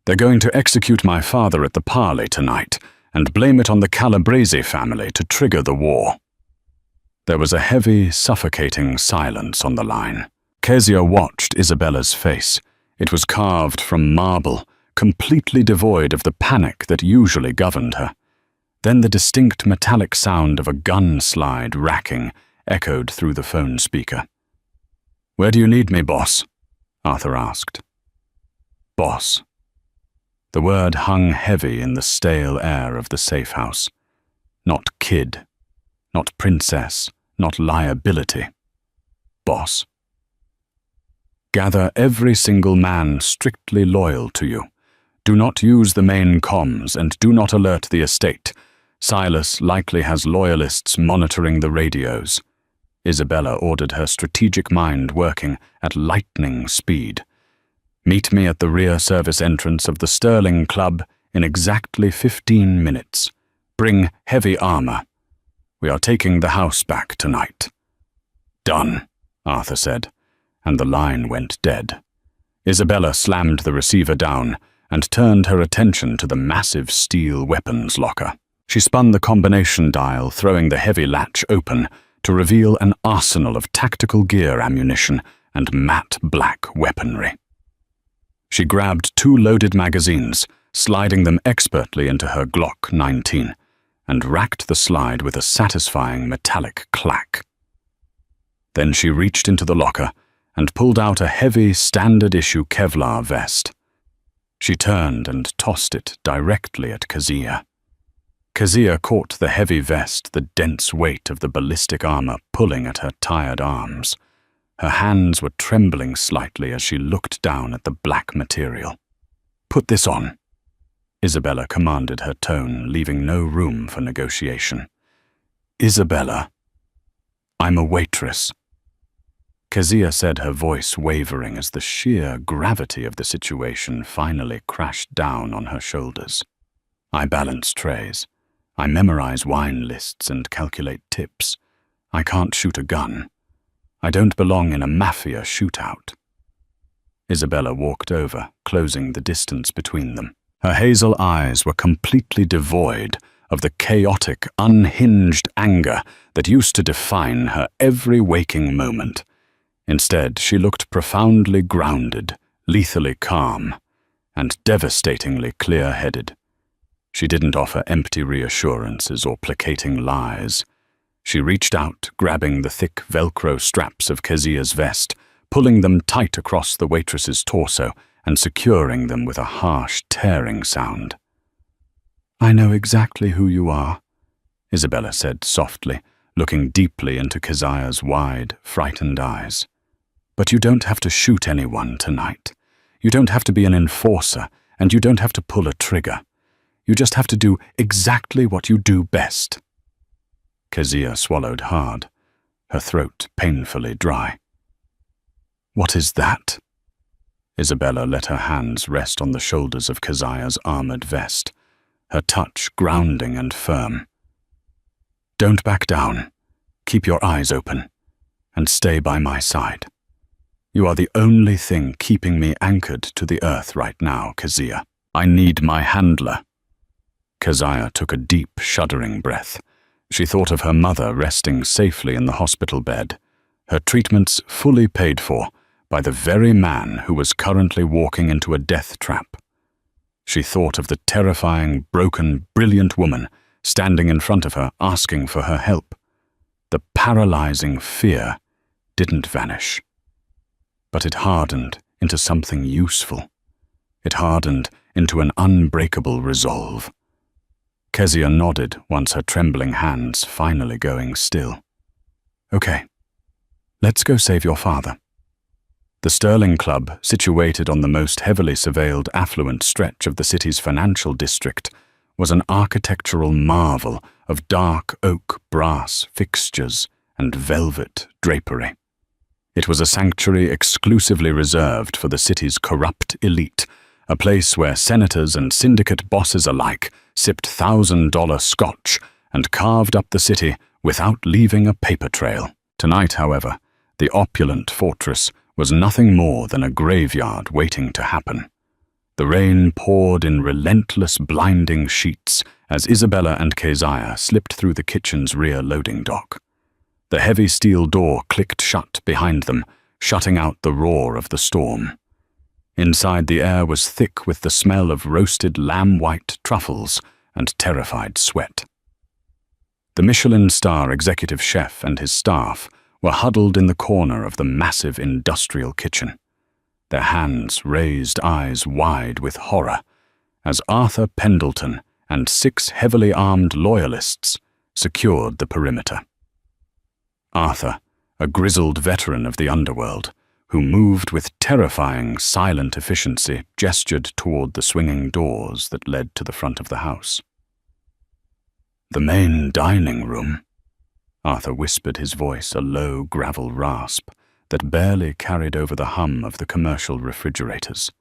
They're going to execute my father at the parley tonight and blame it on the Calabrese family to trigger the war. There was a heavy, suffocating silence on the line. Kezia watched Isabella's face. It was carved from marble, completely devoid of the panic that usually governed her. Then the distinct metallic sound of a gun slide racking echoed through the phone speaker. "Where do you need me, boss?" Arthur asked. Boss. The word hung heavy in the stale air of the safe house. Not kid, not princess, not liability. Boss. Gather every single man strictly loyal to you. Do not use the main comms and do not alert the estate. Silas likely has loyalists monitoring the radios. Isabella ordered, her strategic mind working at lightning speed. Meet me at the rear service entrance of the Sterling Club in exactly 15 minutes. Bring heavy armor. We are taking the house back tonight. Done, Arthur said, and the line went dead. Isabella slammed the receiver down and turned her attention to the massive steel weapons locker. She spun the combination dial, throwing the heavy latch open to reveal an arsenal of tactical gear ammunition and matte black weaponry. She grabbed 2 loaded magazines, sliding them expertly into her Glock 19, and racked the slide with a satisfying metallic clack. Then she reached into the locker and pulled out a heavy standard-issue Kevlar vest. She turned and tossed it directly at Kezia. Kezia caught the heavy vest, the dense weight of the ballistic armor pulling at her tired arms. Her hands were trembling slightly as she looked down at the black material. "Put this on," Isabella commanded, her tone leaving no room for negotiation. "Isabella, I'm a waitress." Kezia said, her voice wavering as the sheer gravity of the situation finally crashed down on her shoulders. "I balance trays. I memorize wine lists and calculate tips. I can't shoot a gun. I don't belong in a Mafia shootout." Isabella walked over, closing the distance between them. Her hazel eyes were completely devoid of the chaotic, unhinged anger that used to define her every waking moment. Instead, she looked profoundly grounded, lethally calm, and devastatingly clear-headed. She didn't offer empty reassurances or placating lies. She reached out, grabbing the thick Velcro straps of Kezia's vest, pulling them tight across the waitress's torso and securing them with a harsh, tearing sound. "I know exactly who you are," Isabella said softly, looking deeply into Kezia's wide, frightened eyes. "But you don't have to shoot anyone tonight. You don't have to be an enforcer, and you don't have to pull a trigger. You just have to do exactly what you do best." Kezia swallowed hard, her throat painfully dry. "What is that?" Isabella let her hands rest on the shoulders of Kezia's armored vest, her touch grounding and firm. "Don't back down. Keep your eyes open, and stay by my side. You are the only thing keeping me anchored to the earth right now, Kezia. I need my handler." Kezia took a deep, shuddering breath. She thought of her mother resting safely in the hospital bed, her treatments fully paid for by the very man who was currently walking into a death trap. She thought of the terrifying, broken, brilliant woman standing in front of her asking for her help. The paralyzing fear didn't vanish, but it hardened into something useful. It hardened into an unbreakable resolve. Kezia nodded once her trembling hands finally going still. "Okay, let's go save your father." The Sterling Club, situated on the most heavily surveilled affluent stretch of the city's financial district, was an architectural marvel of dark oak brass fixtures and velvet drapery. It was a sanctuary exclusively reserved for the city's corrupt elite, a place where senators and syndicate bosses alike sipped $1,000 scotch and carved up the city without leaving a paper trail. Tonight, however, the opulent fortress was nothing more than a graveyard waiting to happen. The rain poured in relentless, blinding sheets as Isabella and Keziah slipped through the kitchen's rear loading dock. The heavy steel door clicked shut behind them, shutting out the roar of the storm. Inside, the air was thick with the smell of roasted lamb-white truffles and terrified sweat. The Michelin star executive chef and his staff were huddled in the corner of the massive industrial kitchen, their hands raised, eyes wide with horror, as Arthur Pendleton and 6 heavily armed loyalists secured the perimeter. Arthur, a grizzled veteran of the underworld, who moved with terrifying, silent efficiency, gestured toward the swinging doors that led to the front of the house. "The main dining room," Arthur whispered, his voice a low gravel rasp that barely carried over the hum of the commercial refrigerators.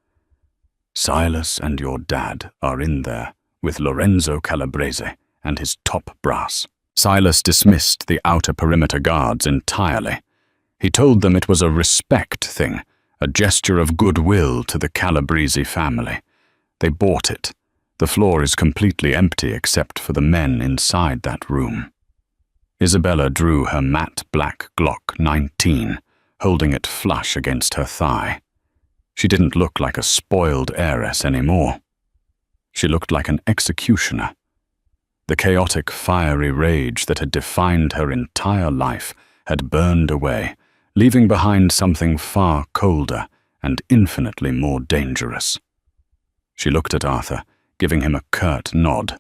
"Silas and your dad are in there with Lorenzo Calabrese and his top brass." Silas dismissed the outer perimeter guards entirely. He told them it was a respect thing, a gesture of goodwill to the Calabrese family. They bought it. The floor is completely empty except for the men inside that room. Isabella drew her matte black Glock 19, holding it flush against her thigh. She didn't look like a spoiled heiress anymore. She looked like an executioner. The chaotic, fiery rage that had defined her entire life had burned away, leaving behind something far colder and infinitely more dangerous. She looked at Arthur, giving him a curt nod,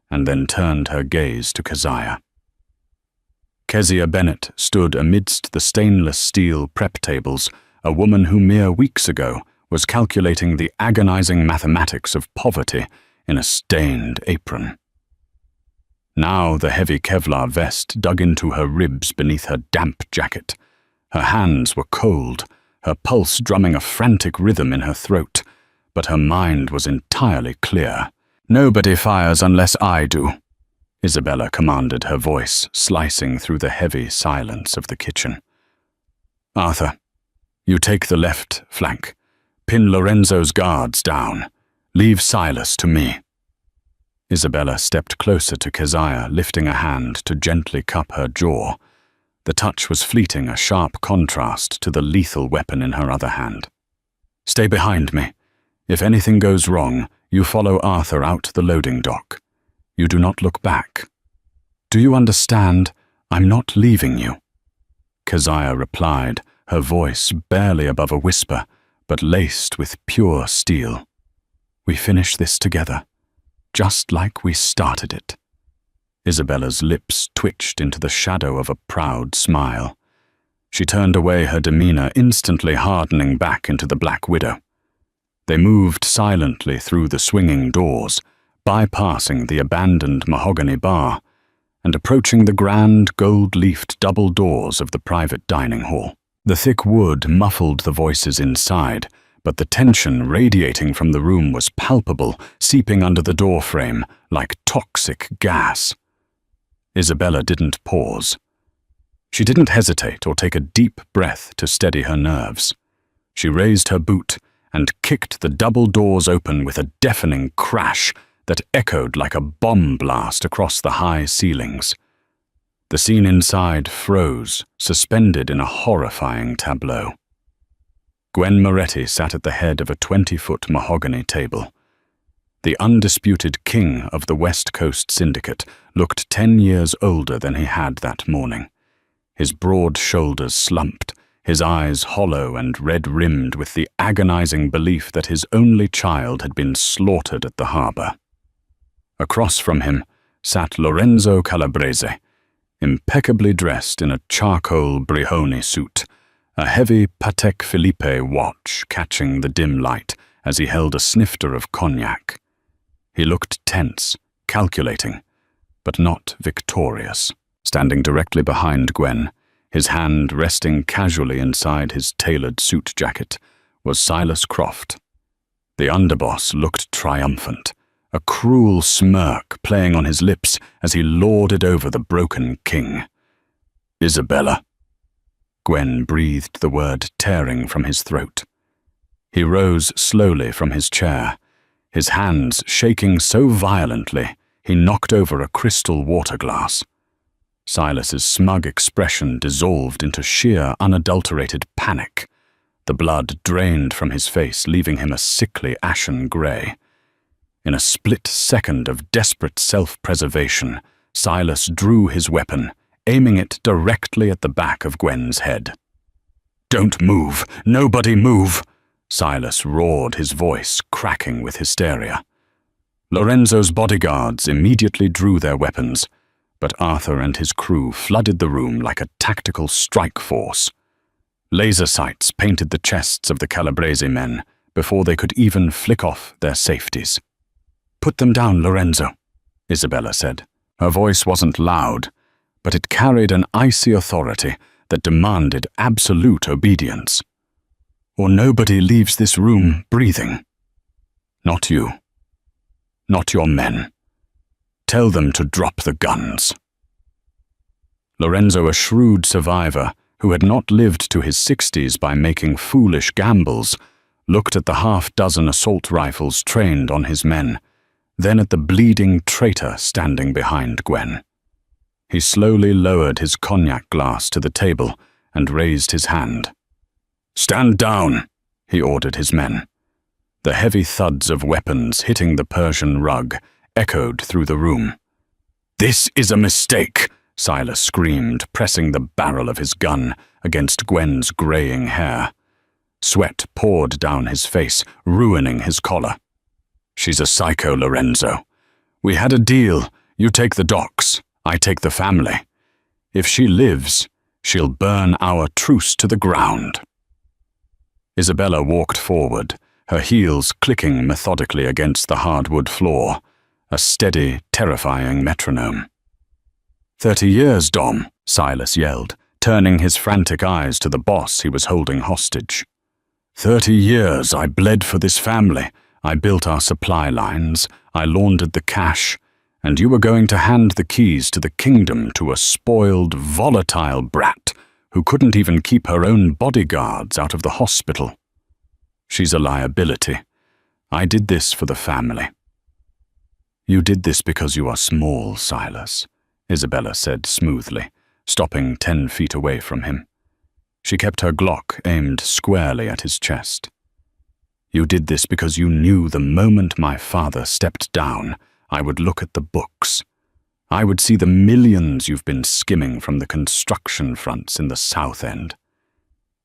and then turned her gaze to Keziah. Kezia Bennett stood amidst the stainless steel prep tables, a woman who mere weeks ago was calculating the agonizing mathematics of poverty in a stained apron. Now the heavy Kevlar vest dug into her ribs beneath her damp jacket. Her hands were cold, her pulse drumming a frantic rhythm in her throat, but her mind was entirely clear. "Nobody fires unless I do," Isabella commanded, her voice slicing through the heavy silence of the kitchen. "Arthur, you take the left flank. Pin Lorenzo's guards down. Leave Silas to me." Isabella stepped closer to Keziah, lifting a hand to gently cup her jaw. The touch was fleeting, a sharp contrast to the lethal weapon in her other hand. "Stay behind me. If anything goes wrong, you follow Arthur out the loading dock. You do not look back. Do you understand? I'm not leaving you." Keziah replied, her voice barely above a whisper, but laced with pure steel. "We finish this together, just like we started it." Isabella's lips twitched into the shadow of a proud smile. She turned away, her demeanor instantly hardening back into the Black Widow. They moved silently through the swinging doors, bypassing the abandoned mahogany bar, and approaching the grand gold-leafed double doors of the private dining hall. The thick wood muffled the voices inside, but the tension radiating from the room was palpable, seeping under the doorframe like toxic gas. Isabella didn't pause. She didn't hesitate or take a deep breath to steady her nerves. She raised her boot and kicked the double doors open with a deafening crash that echoed like a bomb blast across the high ceilings. The scene inside froze, suspended in a horrifying tableau. Gwen Moretti sat at the head of a 20-foot mahogany table. The undisputed king of the West Coast Syndicate looked 10 years older than he had that morning. His broad shoulders slumped, his eyes hollow and red-rimmed with the agonizing belief that his only child had been slaughtered at the harbor. Across from him sat Lorenzo Calabrese, impeccably dressed in a charcoal Brioni suit, a heavy Patek Philippe watch catching the dim light as he held a snifter of cognac. He looked tense, calculating, but not victorious. Standing directly behind Gwen, his hand resting casually inside his tailored suit jacket, was Silas Croft. The underboss looked triumphant, a cruel smirk playing on his lips as he lorded over the broken king. "Isabella." Gwen breathed the word tearing from his throat. He rose slowly from his chair, his hands shaking so violently he knocked over a crystal water glass. Silas's smug expression dissolved into sheer, unadulterated panic. The blood drained from his face, leaving him a sickly ashen grey. In a split second of desperate self-preservation, Silas drew his weapon, aiming it directly at the back of Gwen's head. "Don't move! Nobody move!" Silas roared, his voice cracking with hysteria. Lorenzo's bodyguards immediately drew their weapons, but Arthur and his crew flooded the room like a tactical strike force. Laser sights painted the chests of the Calabrese men before they could even flick off their safeties. "Put them down, Lorenzo," Isabella said. Her voice wasn't loud, but it carried an icy authority that demanded absolute obedience. "Or nobody leaves this room breathing. Not you. Not your men. Tell them to drop the guns." Lorenzo, a shrewd survivor who had not lived to his 60s by making foolish gambles, looked at the half-dozen assault rifles trained on his men, then at the bleeding traitor standing behind Gwen. He slowly lowered his cognac glass to the table and raised his hand. "Stand down," he ordered his men. The heavy thuds of weapons hitting the Persian rug echoed through the room. "This is a mistake," Silas screamed, pressing the barrel of his gun against Gwen's graying hair. Sweat poured down his face, ruining his collar. "She's a psycho, Lorenzo. We had a deal. You take the docks, I take the family. If she lives, she'll burn our truce to the ground." Isabella walked forward, her heels clicking methodically against the hardwood floor, a steady, terrifying metronome. 30 years, Dom," Silas yelled, turning his frantic eyes to the boss he was holding hostage. 30 years I bled for this family. I built our supply lines, I laundered the cash, and you were going to hand the keys to the kingdom to a spoiled, volatile brat who couldn't even keep her own bodyguards out of the hospital. She's a liability. I did this for the family. "You did this because you are small, Silas," Isabella said smoothly, stopping 10 feet away from him. She kept her Glock aimed squarely at his chest. "You did this because you knew the moment my father stepped down, I would look at the books. I would see the millions you've been skimming from the construction fronts in the South End.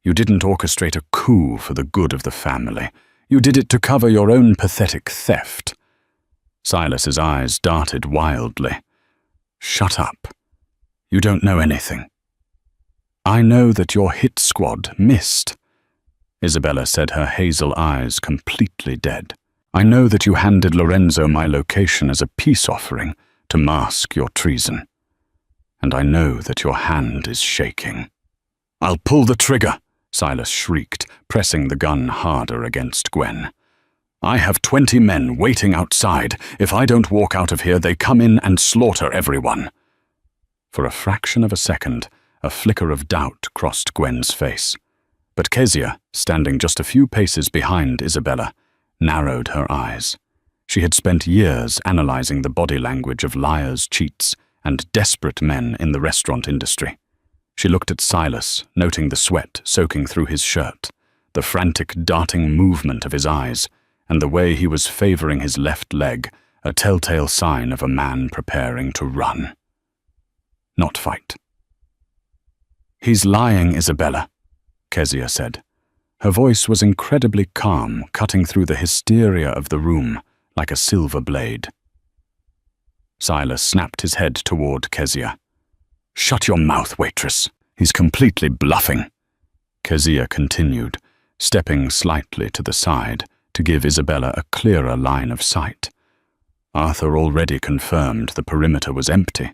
You didn't orchestrate a coup for the good of the family. You did it to cover your own pathetic theft." Silas's eyes darted wildly. "Shut up. You don't know anything." "I know that your hit squad missed," Isabella said, her hazel eyes completely dead. "I know that you handed Lorenzo my location as a peace offering to mask your treason. And I know that your hand is shaking." "I'll pull the trigger," Silas shrieked, pressing the gun harder against Gwen. "I have 20 men waiting outside. If I don't walk out of here, they come in and slaughter everyone." For a fraction of a second, a flicker of doubt crossed Gwen's face. But Kezia, standing just a few paces behind Isabella, narrowed her eyes. She had spent years analyzing the body language of liars, cheats, and desperate men in the restaurant industry. She looked at Silas, noting the sweat soaking through his shirt, the frantic darting movement of his eyes, and the way he was favoring his left leg, a telltale sign of a man preparing to run. Not fight. "He's lying, Isabella," Kezia said. Her voice was incredibly calm, cutting through the hysteria of the room like a silver blade. Silas snapped his head toward Kezia. "Shut your mouth, Waitress. He's completely bluffing." Kezia continued, stepping slightly to the side to give Isabella a clearer line of sight. Arthur already confirmed the perimeter was empty.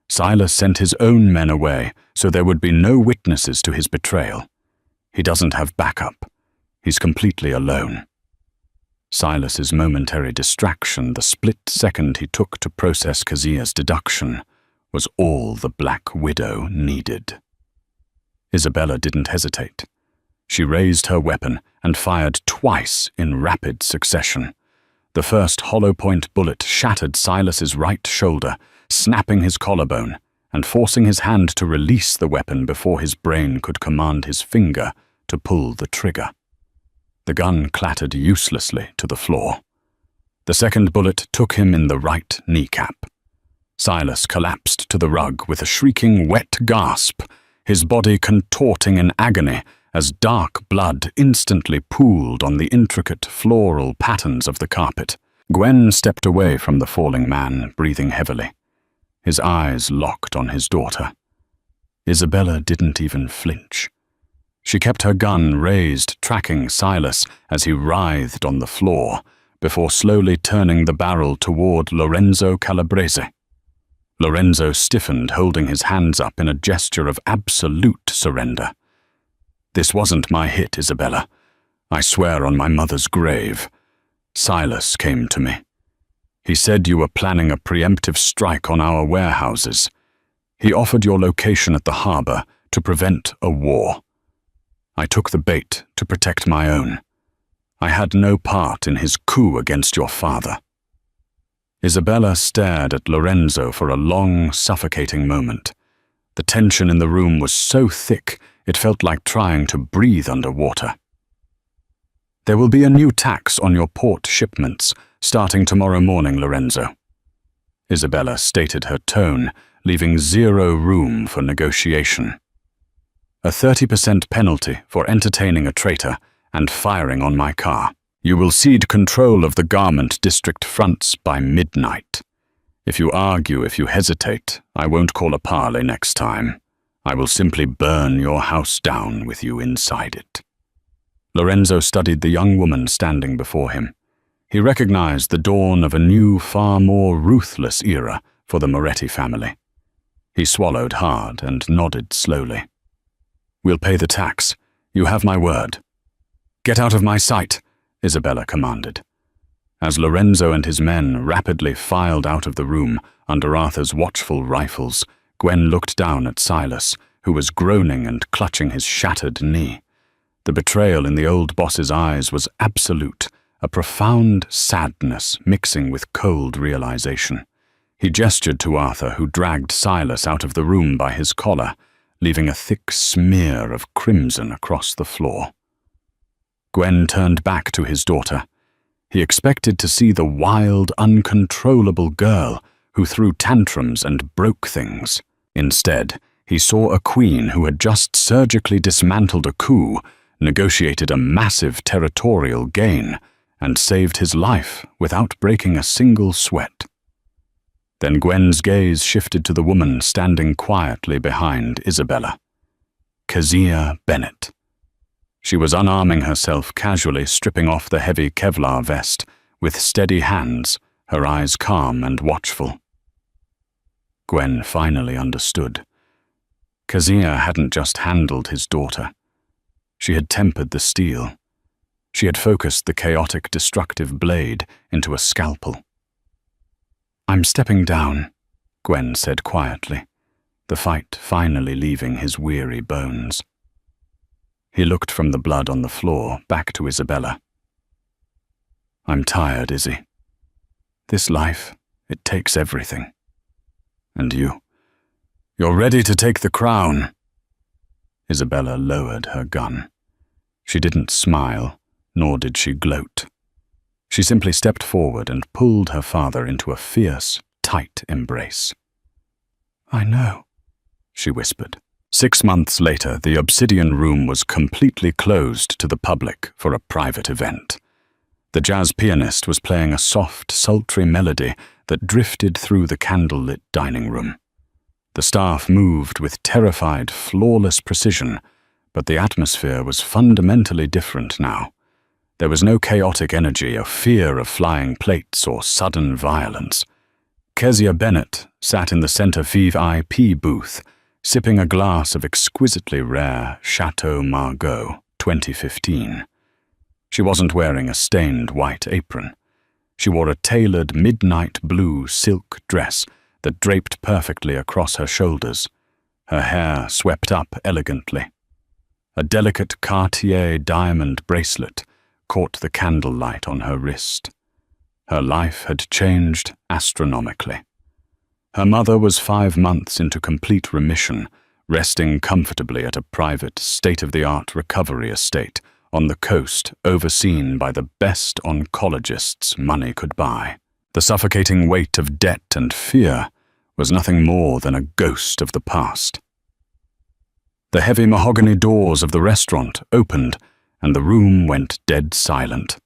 Silas sent his own men away, so there would be no witnesses to his betrayal. He doesn't have backup. He's completely alone. Silas's momentary distraction, the split second he took to process Kezia's deduction, was all the Black Widow needed. Isabella didn't hesitate. She raised her weapon and fired twice in rapid succession. The first hollow-point bullet shattered Silas's right shoulder, snapping his collarbone and forcing his hand to release the weapon before his brain could command his finger to pull the trigger. The gun clattered uselessly to the floor. The second bullet took him in the right kneecap. Silas collapsed to the rug with a shrieking, wet gasp, his body contorting in agony as dark blood instantly pooled on the intricate floral patterns of the carpet. Gwen stepped away from the falling man, breathing heavily. His eyes locked on his daughter. Isabella didn't even flinch. She kept her gun raised, tracking Silas as he writhed on the floor, before slowly turning the barrel toward Lorenzo Calabrese. Lorenzo stiffened, holding his hands up in a gesture of absolute surrender. "This wasn't my hit, Isabella. I swear on my mother's grave. Silas came to me. He said you were planning a preemptive strike on our warehouses. He offered your location at the harbor to prevent a war. I took the bait to protect my own. I had no part in his coup against your father." Isabella stared at Lorenzo for a long, suffocating moment. The tension in the room was so thick it felt like trying to breathe underwater. "There will be a new tax on your port shipments starting tomorrow morning, Lorenzo." Isabella stated her tone, leaving zero room for negotiation. "A 30% penalty for entertaining a traitor and firing on my car. You will cede control of the garment district fronts by midnight. If you argue, if you hesitate, I won't call a parley next time. I will simply burn your house down with you inside it." Lorenzo studied the young woman standing before him. He recognized the dawn of a new, far more ruthless era for the Moretti family. He swallowed hard and nodded slowly. "We'll pay the tax. You have my word." "Get out of my sight," Isabella commanded. As Lorenzo and his men rapidly filed out of the room under Arthur's watchful rifles, Gwen looked down at Silas, who was groaning and clutching his shattered knee. The betrayal in the old boss's eyes was absolute, a profound sadness mixing with cold realization. He gestured to Arthur, who dragged Silas out of the room by his collar, leaving a thick smear of crimson across the floor. Gwen turned back to his daughter. He expected to see the wild, uncontrollable girl who threw tantrums and broke things. Instead, he saw a queen who had just surgically dismantled a coup, negotiated a massive territorial gain, and saved his life without breaking a single sweat. Then Gwen's gaze shifted to the woman standing quietly behind Isabella. Kezia Bennett. She was unarming herself casually, stripping off the heavy Kevlar vest, with steady hands, her eyes calm and watchful. Gwen finally understood. Kezia hadn't just handled his daughter. She had tempered the steel. She had focused the chaotic, destructive blade into a scalpel. "I'm stepping down," Gwen said quietly, the fight finally leaving his weary bones. He looked from the blood on the floor back to Isabella. "I'm tired, Izzy. This life, it takes everything. And you're ready to take the crown." Isabella lowered her gun. She didn't smile, nor did she gloat. She simply stepped forward and pulled her father into a fierce, tight embrace. "I know," she whispered. 6 months later, the Obsidian Room was completely closed to the public for a private event. The jazz pianist was playing a soft, sultry melody that drifted through the candlelit dining room. The staff moved with terrified, flawless precision, but the atmosphere was fundamentally different now. There was no chaotic energy or fear of flying plates or sudden violence. Kezia Bennett sat in the center VIP booth, sipping a glass of exquisitely rare Chateau Margaux 2015. She wasn't wearing a stained white apron. She wore a tailored midnight blue silk dress that draped perfectly across her shoulders, her hair swept up elegantly. A delicate Cartier diamond bracelet caught the candlelight on her wrist. Her life had changed astronomically. Her mother was 5 months into complete remission, resting comfortably at a private, state-of-the-art recovery estate on the coast overseen by the best oncologists money could buy. The suffocating weight of debt and fear was nothing more than a ghost of the past. The heavy mahogany doors of the restaurant opened, and the room went dead silent.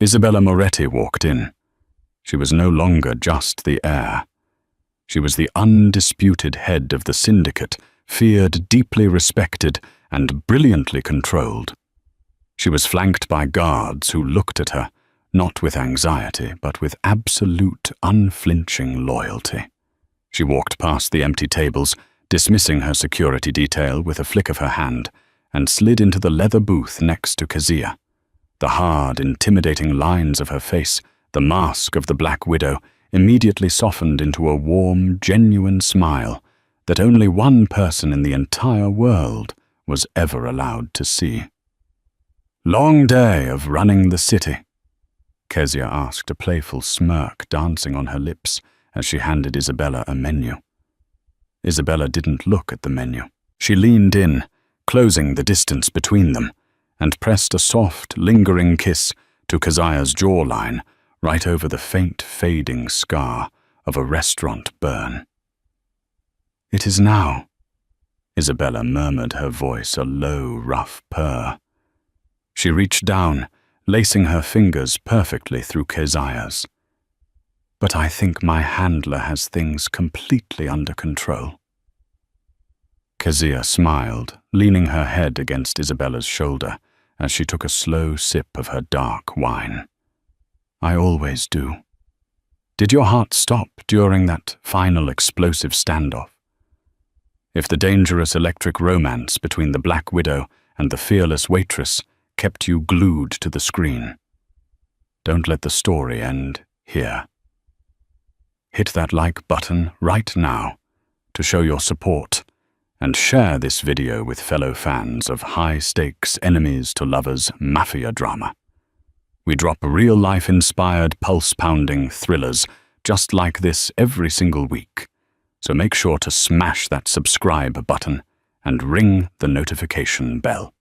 Isabella Moretti walked in. She was no longer just the heir. She was the undisputed head of the syndicate, feared, deeply respected, and brilliantly controlled. She was flanked by guards who looked at her, not with anxiety, but with absolute, unflinching loyalty. She walked past the empty tables, dismissing her security detail with a flick of her hand, and slid into the leather booth next to Kezia. The hard, intimidating lines of her face, the mask of the Black Widow, immediately softened into a warm, genuine smile that only one person in the entire world was ever allowed to see. "Long day of running the city?" Kezia asked, a playful smirk dancing on her lips as she handed Isabella a menu. Isabella didn't look at the menu. She leaned in, closing the distance between them, and pressed a soft, lingering kiss to Kezia's jawline, right over the faint, fading scar of a restaurant burn. "It is now," Isabella murmured, her voice a low, rough purr. She reached down, lacing her fingers perfectly through Kezia's. "But I think my handler has things completely under control." Kezia smiled, leaning her head against Isabella's shoulder as she took a slow sip of her dark wine. "I always do." "Did your heart stop during that final explosive standoff? If the dangerous electric romance between the Black Widow and the fearless Waitress kept you glued to the screen, don't let the story end here. Hit that like button right now to show your support, and share this video with fellow fans of high-stakes enemies-to-lovers Mafia drama. We drop real-life-inspired, pulse-pounding thrillers just like this every single week, so make sure to smash that subscribe button and ring the notification bell.